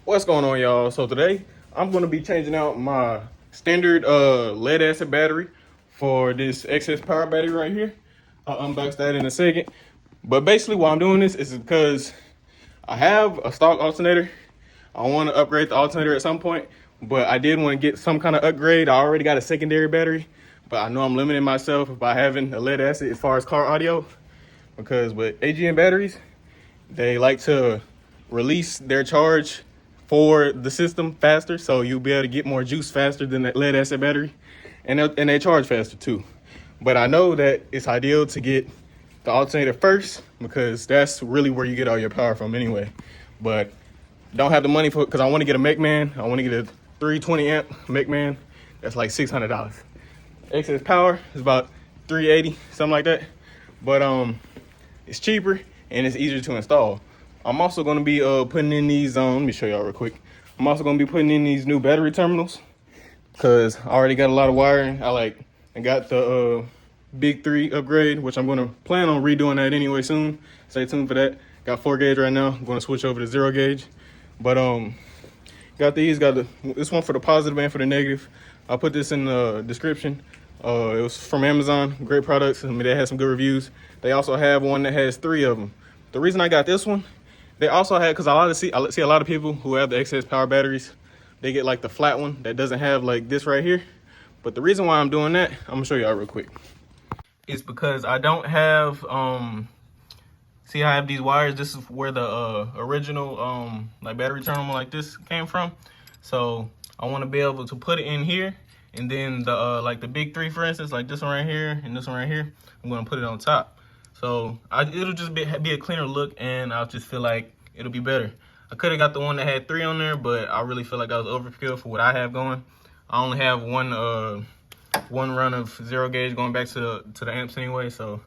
What's going on, y'all? So today I'm going to be changing out my standard lead acid battery for this Xs Power battery right here. I'll unbox that in a second. But basically why I'm doing this is because I have a stock alternator. I want to upgrade the alternator at some point, but I did want to get some kind of upgrade. I already got a secondary battery, but I know I'm limiting myself by having a lead acid as far as car audio, because with AGM batteries, they like to release their charge for the system faster, so you'll be able to get more juice faster than that lead acid battery, and they charge faster too. But I know that it's ideal to get the alternator first because that's really where you get all your power from anyway. But don't have the money for it because I want to get a McMahon. I want to get a 320 amp McMahon. That's like $600. Xs Power is about $380, something like that. But it's cheaper and it's easier to install. I'm also going to be putting in these, let me show y'all real quick. I'm also going to be putting in these new battery terminals because I already got a lot of wiring. I got the big 3 upgrade, which I'm going to plan on redoing that anyway soon. Stay tuned for that. Got 4 gauge right now. I'm going to switch over to 0 gauge. But got these, this one for the positive and for the negative. I'll put this in the description. It was from Amazon, great products. I mean, they had some good reviews. They also have one that has 3 of them. The reason I got this one, they also had, because I see a lot of people who have the Xs Power batteries, they get like the flat one that doesn't have like this right here. But the reason why I'm doing that, I'm gonna show y'all real quick. It's because I don't have, see I have these wires. This is where the original like battery terminal like this came from. So I want to be able to put it in here, and then the like the big 3, for instance, like this one right here and this one right here, I'm gonna put it on top. So it'll just be a cleaner look, and I'll just feel like it'll be better. I could have got the one that had 3 on there, but I really feel like I was overkill for what I have going. I only have one run of 0 gauge going back to the amps anyway, so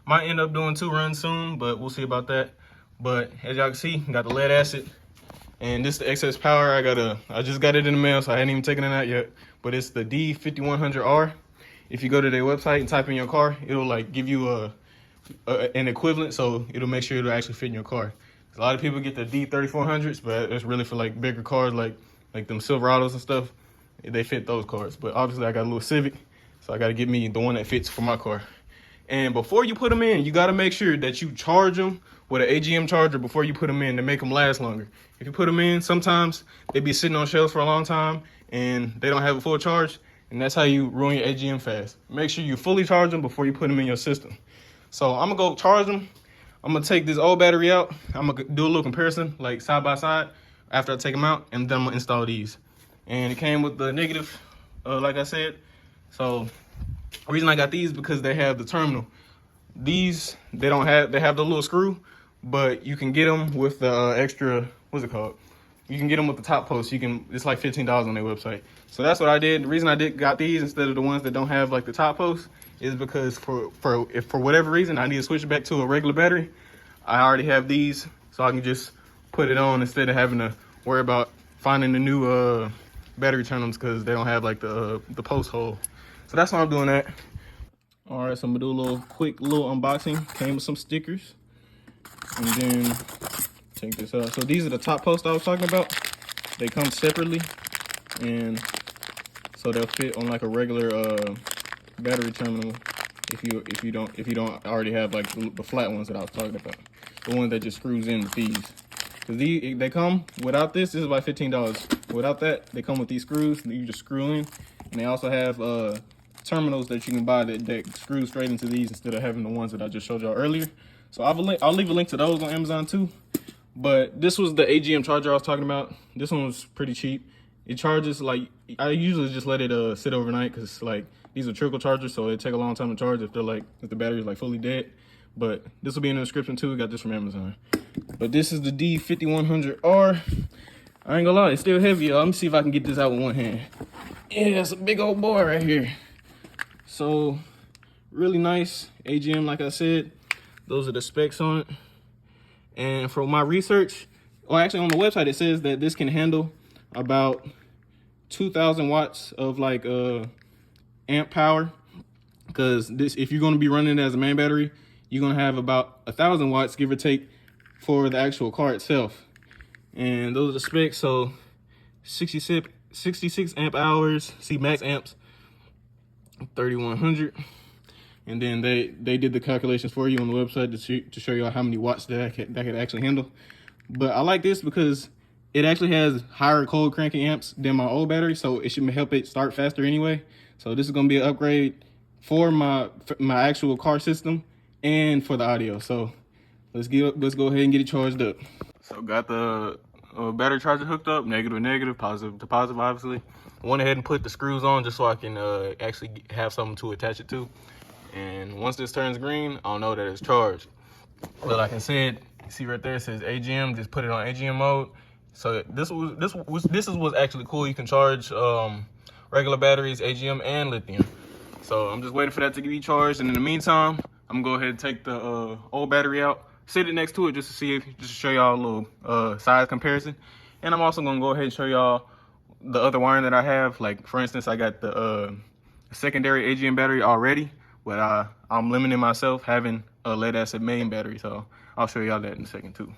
might end up doing 2 runs soon, but we'll see about that. But as y'all can see, got the lead acid, and this is the Xs Power. I just got it in the mail, so I hadn't even taken it out yet. But it's the D5100R. If you go to their website and type in your car, it'll like give you an equivalent, so it'll make sure it'll actually fit in your car. A lot of people get the D3400s, but it's really for like bigger cars, like them Silverados and stuff. They fit those cars. But obviously I got a little Civic, so I got to get me the one that fits for my car. And before you put them in, you got to make sure that you charge them with an AGM charger before you put them in to make them last longer. If you put them in, sometimes they be sitting on shelves for a long time and they don't have a full charge, and that's how you ruin your AGM fast. Make sure you fully charge them before you put them in your system. So I'm gonna go charge them. I'm gonna take this old battery out. I'm gonna do a little comparison, like side by side, after I take them out, and then I'm gonna install these. And it came with the negative, like I said. So the reason I got these because they have the terminal. These, they have the little screw, but you can get them with the extra, what's it called? You can get them with the top post. It's like $15 on their website. So that's what I did. The reason I got these instead of the ones that don't have like the top post is because if for whatever reason I need to switch back to a regular battery, I already have these, so I can just put it on instead of having to worry about finding the new battery terminals because they don't have like the post hole. So that's why I'm doing that. All right, so I'm gonna do a quick unboxing. Came with some stickers, and then take this out. So these are the top posts I was talking about. They come separately, and so they'll fit on like a regular battery terminal if you don't already have like the flat ones that I was talking about, the one that just screws in with these. Because they come without this is about $15. Without that, they come with these screws that you just screw in, and they also have terminals that you can buy that screw straight into these instead of having the ones that I just showed y'all earlier. So I'll leave a link to those on Amazon too. But this was the AGM charger I was talking about. This one was pretty cheap. It charges like, I usually just let it sit overnight because like these are trickle chargers, so it take a long time to charge if the battery is like fully dead. But this will be in the description too. We got this from Amazon. But this is the D5100R. I ain't gonna lie, it's still heavy, y'all. Let me see if I can get this out with one hand. Yeah, it's a big old boy right here. So really nice AGM, like I said. Those are the specs on it. And from my research, or actually on the website, it says that this can handle about 2,000 watts of like amp power. Because this, if you're going to be running it as a main battery, you're going to have about 1,000 watts, give or take, for the actual car itself. And those are the specs. So 66 amp hours, see max amps 3100. And then they did the calculations for you on the website to show you how many watts that could actually handle. But I like this because it actually has higher cold cranking amps than my old battery, so it should help it start faster anyway. So this is gonna be an upgrade for my actual car system and for the audio. So let's go ahead and get it charged up. So got the battery charger hooked up, negative to negative, positive to positive, obviously. I went ahead and put the screws on just so I can actually have something to attach it to. And once this turns green, I'll know that it's charged. But like I said, you see right there, it says AGM, just put it on AGM mode. So this is what's actually cool. You can charge regular batteries, AGM and lithium. So I'm just waiting for that to be charged. And in the meantime, I'm gonna go ahead and take the old battery out, sit it next to it just to show y'all a little size comparison. And I'm also gonna go ahead and show y'all the other wiring that I have. Like for instance, I got the secondary AGM battery already, but I'm limiting myself having a lead acid main battery. So I'll show y'all that in a second too.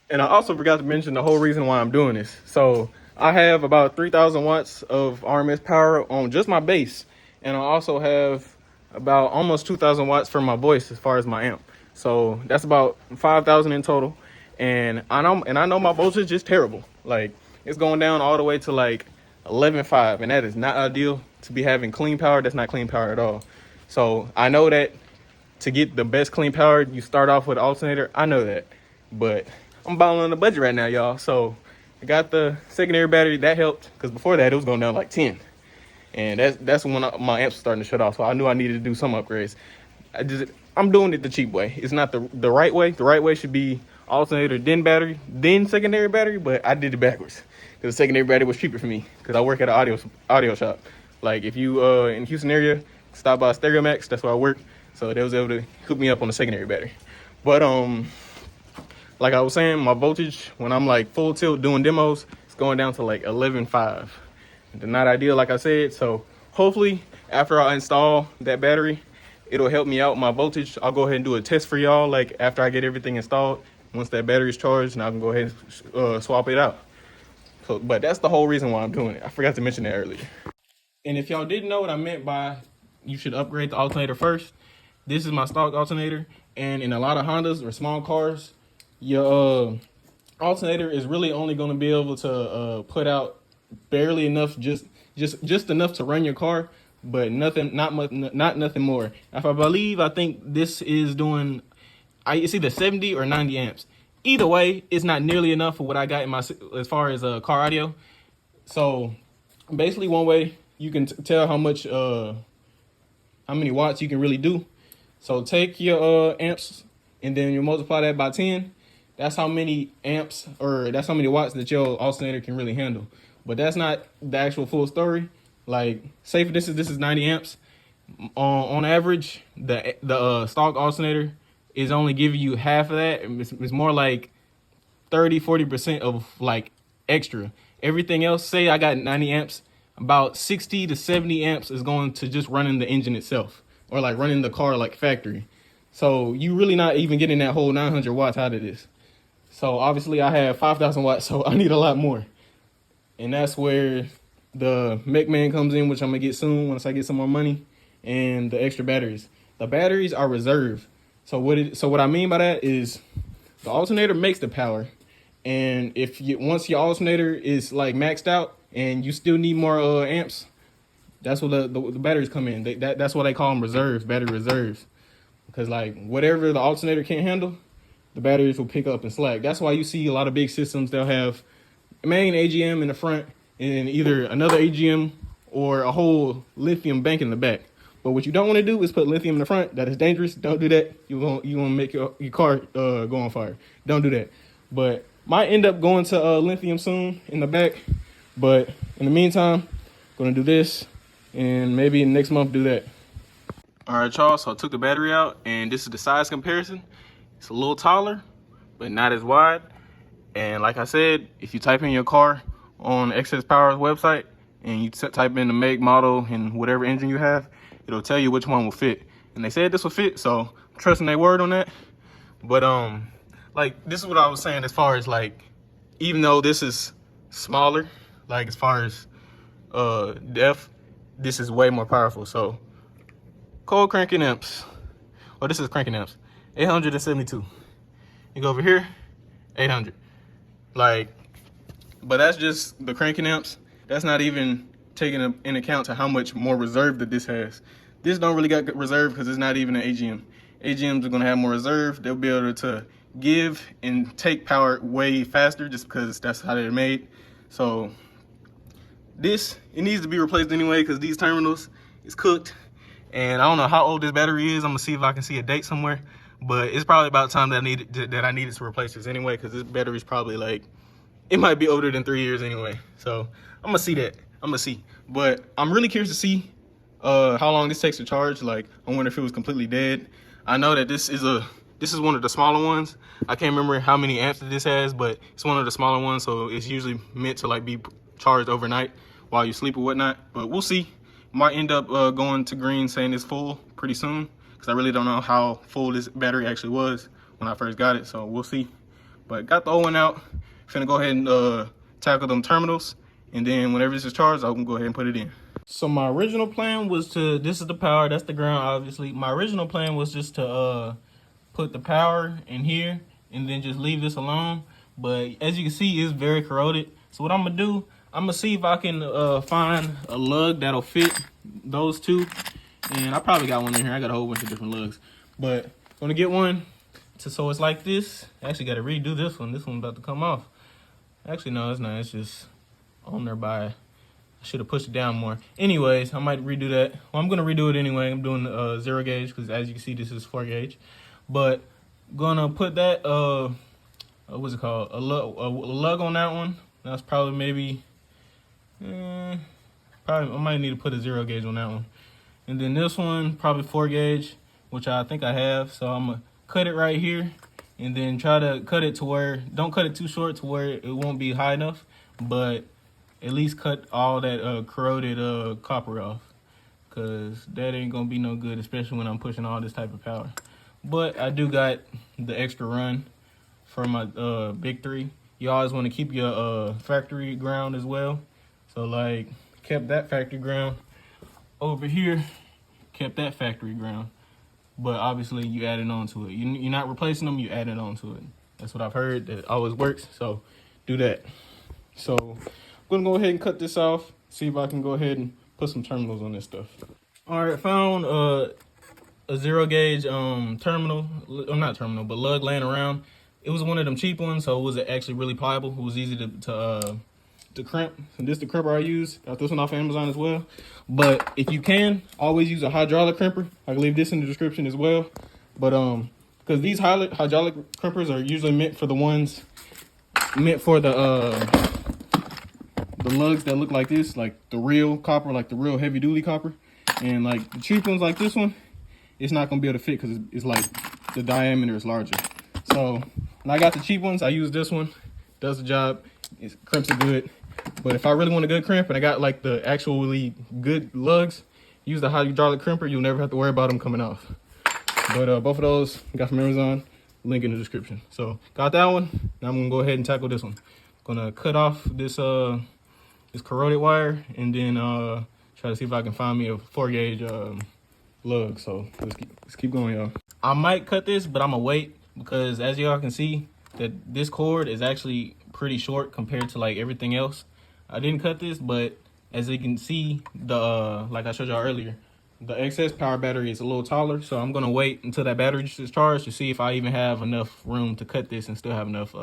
And I also forgot to mention the whole reason why I'm doing this. So I have about 3,000 watts of RMS power on just my base. And I also have about almost 2,000 watts for my voice as far as my amp. So that's about 5,000 in total. And I know my voltage is terrible. Like it's going down all the way to like 11.5, and that is not ideal to be having clean power. That's not clean power at all. So I know that to get the best clean power, you start off with an alternator. I know that, but I'm balling on the budget right now, y'all. So I got the secondary battery. That helped, because before that it was going down like 10, and that's when my amps were starting to shut off. So I knew I needed to do some upgrades. I'm doing it the cheap way. It's not the right way. The right way should be alternator, then battery, then secondary battery. But I did it backwards because the secondary battery was cheaper for me, because I work at an audio shop. Like if you in Houston area, stop by Stereo Max. That's where I work. So they was able to hook me up on the secondary battery. But like I was saying, my voltage when I'm like full tilt doing demos, it's going down to like 11.5. Not ideal, like I said. So hopefully after I install that battery, it'll help me out my voltage. I'll go ahead and do a test for y'all, like after I get everything installed. Once that battery is charged, and I can go ahead and swap it out. So, but that's the whole reason why I'm doing it. I forgot to mention that earlier. And if y'all didn't know what I meant by you should upgrade the alternator first, this is my stock alternator. And in a lot of Hondas or small cars, your alternator is really only going to be able to put out barely enough, just enough to run your car, but nothing, not much, not nothing more. If I think this is doing, it's either 70 or 90 amps. Either way, it's not nearly enough for what I got in my, as far as car audio. So basically, one way you can tell how much, how many watts you can really do. So take your amps and then you multiply that by 10. That's how many amps, or that's how many watts that your alternator can really handle. But that's not the actual full story. Like, say for this is 90 amps. On average, the stock alternator is only giving you half of that. It's more like 30-40% of like extra. Everything else, say I got 90 amps, about 60 to 70 amps is going to just running the engine itself, or like running the car like factory. So you really not even getting that whole 900 watts out of this. So obviously I have 5,000 watts, so I need a lot more. And that's where the Mech Man comes in, which I'm gonna get soon once I get some more money, and the extra batteries. The batteries are reserved. So what I mean by that is the alternator makes the power. And if once your alternator is like maxed out and you still need more amps, that's what the batteries come in. That's what they call them, reserves, battery reserves. Because like whatever the alternator can't handle, the batteries will pick up and slack. That's why you see a lot of big systems, they'll have a main AGM in the front and either another AGM or a whole lithium bank in the back. But what you don't want to do is put lithium in the front. That is dangerous. Don't do that. You want to make your car go on fire. Don't do that. But might end up going to lithium soon in the back. But in the meantime, going to do this, and maybe next month do that. All right, y'all. So I took the battery out, and this is the size comparison. It's a little taller, but not as wide. And like I said, if you type in your car on Xs Power's website and you type in the make, model, and whatever engine you have, it'll tell you which one will fit. And they said this will fit, so I'm trusting their word on that. But like, this is what I was saying as far as like, even though this is smaller, like as far as depth, this is way more powerful. So cold cranking amps. Oh, this is cranking amps. 872. You go over here, 800. Like, but that's just the cranking amps. That's not even taking in account to how much more reserve that this has. This don't really got reserve because it's not even an AGM. AGMs are gonna have more reserve. They'll be able to give and take power way faster just because that's how they're made. So this, it needs to be replaced anyway because these terminals is cooked. And I don't know how old this battery is. I'm gonna see if I can see a date somewhere. But it's probably about time that I needed to replace this anyway, because this battery is probably like, it might be older than 3 years anyway. So I'm gonna see that. I'm gonna see. But I'm really curious to see how long this takes to charge. Like, I wonder if it was completely dead. I know that this is one of the smaller ones. I can't remember how many amps that this has, but it's one of the smaller ones, so it's usually meant to like be charged overnight while you sleep or whatnot. But we'll see. Might end up going to green saying it's full pretty soon, because I really don't know how full this battery actually was when I first got it, so we'll see. But got the old one out. Finna go ahead and tackle them terminals, and then whenever this is charged, I can go ahead and put it in. So my original plan was to, this is the power, that's the ground obviously. My original plan was just to put the power in here and then just leave this alone. But as you can see, it's very corroded. So what I'm gonna do, I'm gonna see if I can find a lug that'll fit those two. And I probably got one in here. I got a whole bunch of different lugs. But I'm gonna get one so it's like this. I actually gotta redo this one. This one's about to come off. Actually, no, it's not. It's just on there by, I should have pushed it down more. Anyways, I might redo that. Well, I'm gonna redo it anyway. I'm doing 0 gauge because as you can see, this is 4 gauge. But gonna put that what's it called? A lug on that one. That's probably maybe probably I might need to put a 0 gauge on that one. And then this one probably 4 gauge, which I think I have. So I'm gonna cut it right here and then try to cut it to where, don't cut it too short to where it won't be high enough, but at least cut all that corroded copper off, because that ain't gonna be no good, especially when I'm pushing all this type of power. But I do got the extra run for my big 3. You always want to keep your factory ground as well. So like, kept that factory ground over here, kept that factory ground, but obviously you added on to it. You're not replacing them, you added on to it. That's what I've heard, that always works, so do that. So I'm gonna go ahead and cut this off, see if I can go ahead and put some terminals on this stuff. All right, found a 0 gauge terminal, not terminal, but lug laying around. It was one of them cheap ones, so it was actually really pliable. It was easy to crimp. And this is the crimper I use. Got this one off Amazon as well. But if you can, always use a hydraulic crimper. I can leave this in the description as well. But because these hydraulic crimpers are usually meant for the ones meant for the lugs that look like this, like the real copper, like the real heavy duty copper. And like the cheap ones like this one, it's not gonna be able to fit because it's like the diameter is larger. So when I got the cheap ones, I use this one. Does the job. It crimps it good. But if I really want a good crimp and I got like the actually good lugs, use the hydraulic crimper. You'll never have to worry about them coming off. But both of those I got from Amazon. Link in the description. So got that one. Now I'm gonna go ahead and tackle this one. Gonna cut off this this corroded wire and then try to see if I can find me a 4 gauge lug. So let's keep going, y'all. I might cut this, but I'm gonna wait because as y'all can see, that this cord is actually pretty short compared to like everything else. I didn't cut this, but as you can see, the like I showed y'all earlier, the Xs Power battery is a little taller, so I'm gonna wait until that battery is charged to see if I even have enough room to cut this and still have enough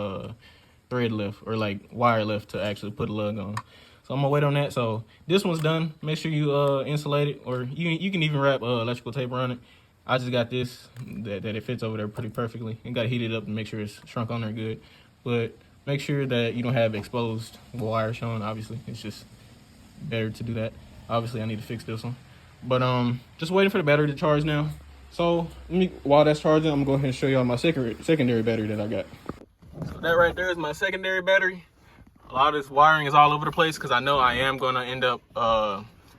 thread left or like wire left to actually put a lug on. So I'm gonna wait on that. So this one's done. Make sure you insulate it, or you can even wrap electrical tape around it. I just got this that it fits over there pretty perfectly, and got to heat it up to make sure it's shrunk on there good. But make sure that you don't have exposed wire showing. Obviously, it's just better to do that. Obviously, I need to fix this one. But just waiting for the battery to charge now. So while that's charging, I'm gonna go ahead and show y'all my secondary battery that I got. So that right there is my secondary battery. A lot of this wiring is all over the place because I know I am gonna end up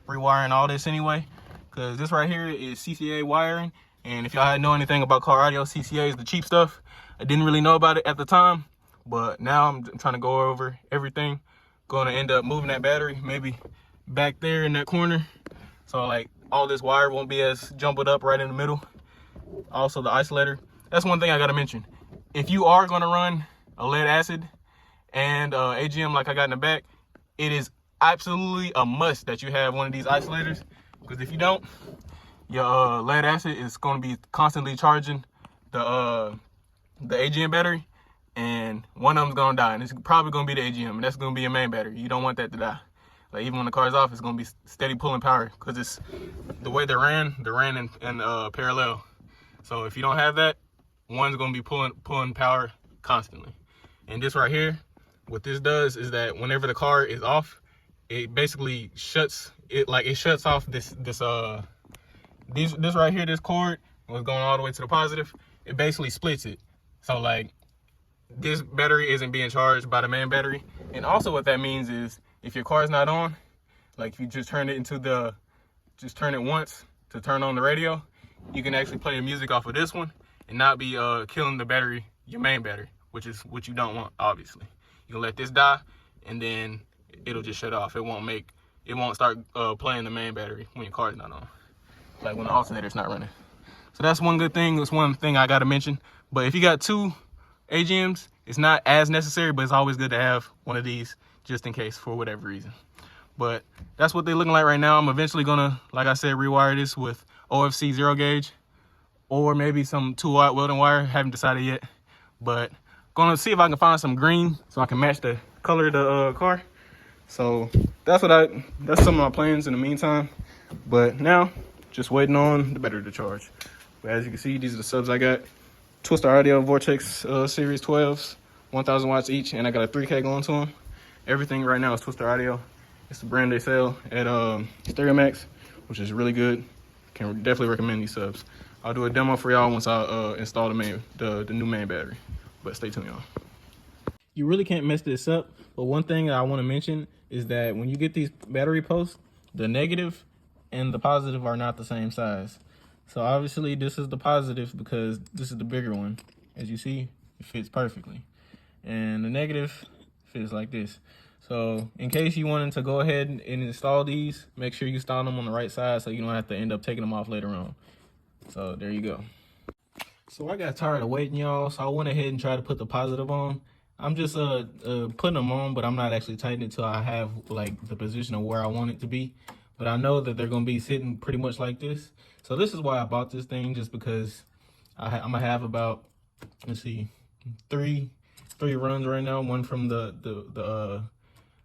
rewiring all this anyway. Because this right here is CCA wiring, and if y'all know anything about car audio, CCA is the cheap stuff. I didn't really know about it at the time, But now I'm trying to go over everything. Going to end up moving that battery maybe back there in that corner, so like all this wire won't be as jumbled up right in the middle. Also the isolator, that's one thing I got to mention. If you are going to run a lead acid and AGM like I got in the back, it is absolutely a must that you have one of these isolators, because if you don't, your lead acid is going to be constantly charging the AGM battery, and one of them's going to die, and it's probably going to be the AGM, and that's going to be your main battery. You don't want that to die. Like, even when the car's off, it's going to be steady pulling power, because it's the way they're ran in parallel. So if you don't have that, one's going to be pulling power constantly. And this right here, what this does is that whenever the car is off, it basically shuts off this right here, this cord was going all the way to the positive. It basically splits it. So like, this battery isn't being charged by the main battery. And also what that means is, if your car is not on, like if you just turn it once to turn on the radio, you can actually play the music off of this one and not be killing the battery, your main battery, which is what you don't want, obviously. You can let this die, and then it'll just shut off. It won't start playing the main battery when your car's not on, like when the alternator's not running. So that's one good thing. That's one thing I gotta mention. But if you got two AGMs, it's not as necessary, but it's always good to have one of these just in case for whatever reason. But that's what they're looking like right now. I'm eventually gonna, like I said, rewire this with OFC 0 gauge or maybe some 2-aught welding wire. Haven't decided yet, but gonna see if I can find some green so I can match the color of the car. So that's some of my plans in the meantime. But now just waiting on the battery to charge. But as you can see, these are the subs I got. Twister Audio Vortex Series 12s, 1,000 watts each, and I got a 3K going to them. Everything right now is Twister Audio. It's the brand they sell at Stereo Max, which is really good. Can definitely recommend these subs. I'll do a demo for y'all once I install the new main battery. But stay tuned, y'all. You really can't mess this up. But one thing I want to mention is that when you get these battery posts, the negative and the positive are not the same size. So obviously this is the positive because this is the bigger one. As you see, it fits perfectly. And the negative fits like this. So in case you wanted to go ahead and install these, make sure you install them on the right side so you don't have to end up taking them off later on. So there you go. So I got tired of waiting, y'all, so I went ahead and tried to put the positive on. I'm just putting them on, but I'm not actually tightening it till I have like the position of where I want it to be. But I know that they're gonna be sitting pretty much like this. So this is why I bought this thing, just because I'm gonna have about, let's see, three runs right now. One from the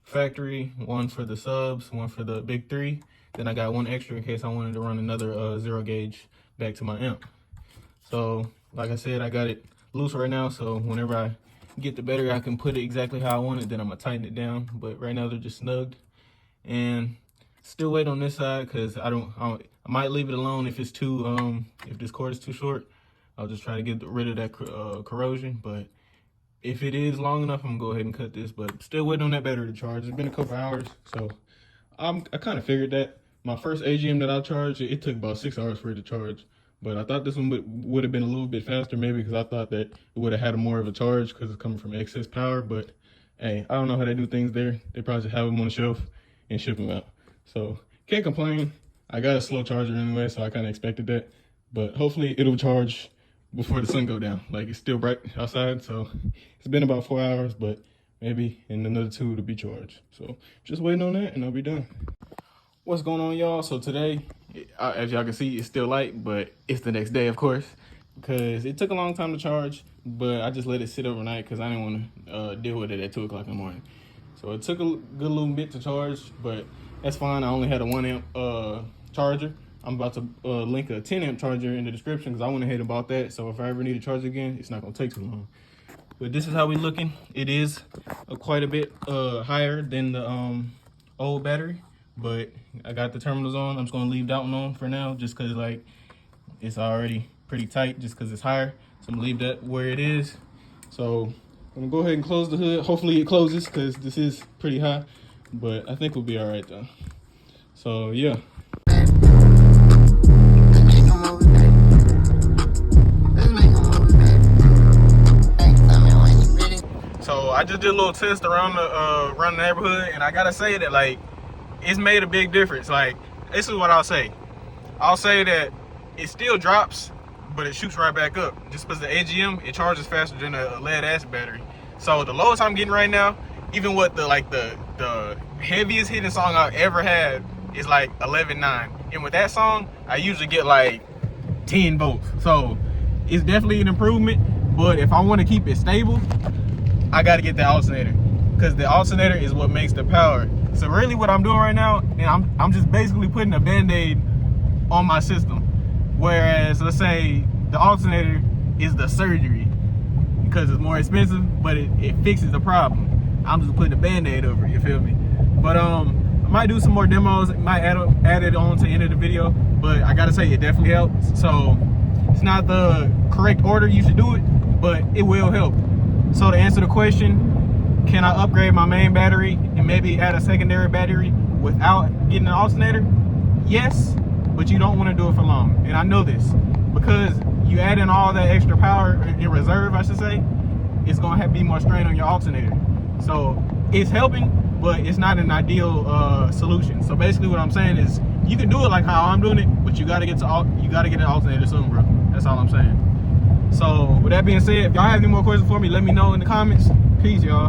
factory, one for the subs, one for the big three. Then I got one extra in case I wanted to run another 0 gauge back to my amp. So like I said, I got it loose right now, so whenever I get the battery, I can put it exactly how I want it. Then I'm gonna tighten it down. But right now they're just snugged, and still wait on this side because I might leave it alone if it's too if this cord is too short. I'll just try to get rid of that corrosion. But if it is long enough, I'm gonna go ahead and cut this. But still waiting on that battery to charge. It's been a couple hours, so I kind of figured that. My first AGM that I charged, it took about 6 hours for it to charge. But I thought this one would have been a little bit faster, maybe because I thought that it would have had more of a charge because it's coming from Xs Power. But hey, I don't know how they do things there. They probably just have them on the shelf and ship them out. So can't complain. I got a slow charger anyway, so I kind of expected that. But hopefully it'll charge before the sun go down. Like, it's still bright outside, so it's been about 4 hours, but maybe in another 2 it'll be charged. So just waiting on that and I'll be done. What's going on, y'all? So today, as y'all can see, it's still light, but it's the next day, of course, because it took a long time to charge, but I just let it sit overnight because I didn't want to deal with it at 2 o'clock in the morning. So it took a good little bit to charge, but that's fine. I only had a 1 amp charger. I'm about to link a 10 amp charger in the description because I went ahead and bought that. So if I ever need to charge again, it's not going to take too long. But this is how we looking. It is quite a bit higher than the old battery. But I got the terminals on. I'm just gonna leave that one on for now, just cause like it's already pretty tight, just cause it's higher. So I'm gonna leave that where it is. So I'm gonna go ahead and close the hood. Hopefully it closes, cause this is pretty high. But I think we'll be all right though. So yeah. So I just did a little test around the neighborhood, and I gotta say that like it's made a big difference. Like, this is what I'll say. I'll say that it still drops, but it shoots right back up. Just because the AGM, it charges faster than a lead acid battery. So the lowest I'm getting right now, even with the heaviest hitting song I've ever had, is like 11.9. And with that song, I usually get like 10 volts. So it's definitely an improvement. But if I want to keep it stable, I got to get the alternator, because the alternator is what makes the power. So really what I'm doing right now, and I'm just basically putting a band-aid on my system. Whereas, let's say the alternator is the surgery, because it's more expensive, but it fixes the problem. I'm just putting a band-aid over it, you feel me? But I might do some more demos, might add it on to the end of the video, but I gotta say it definitely helps. So it's not the correct order you should do it, but it will help. So to answer the question, can I upgrade my main battery and maybe add a secondary battery without getting an alternator? Yes, but you don't want to do it for long. And I know this, because you add in all that extra power in reserve, I should say, it's gonna have to be more strain on your alternator. So it's helping, but it's not an ideal solution. So basically what I'm saying is, you can do it like how I'm doing it, but you gotta get an alternator soon, bro. That's all I'm saying. So with that being said, if y'all have any more questions for me, let me know in the comments. Peace, y'all.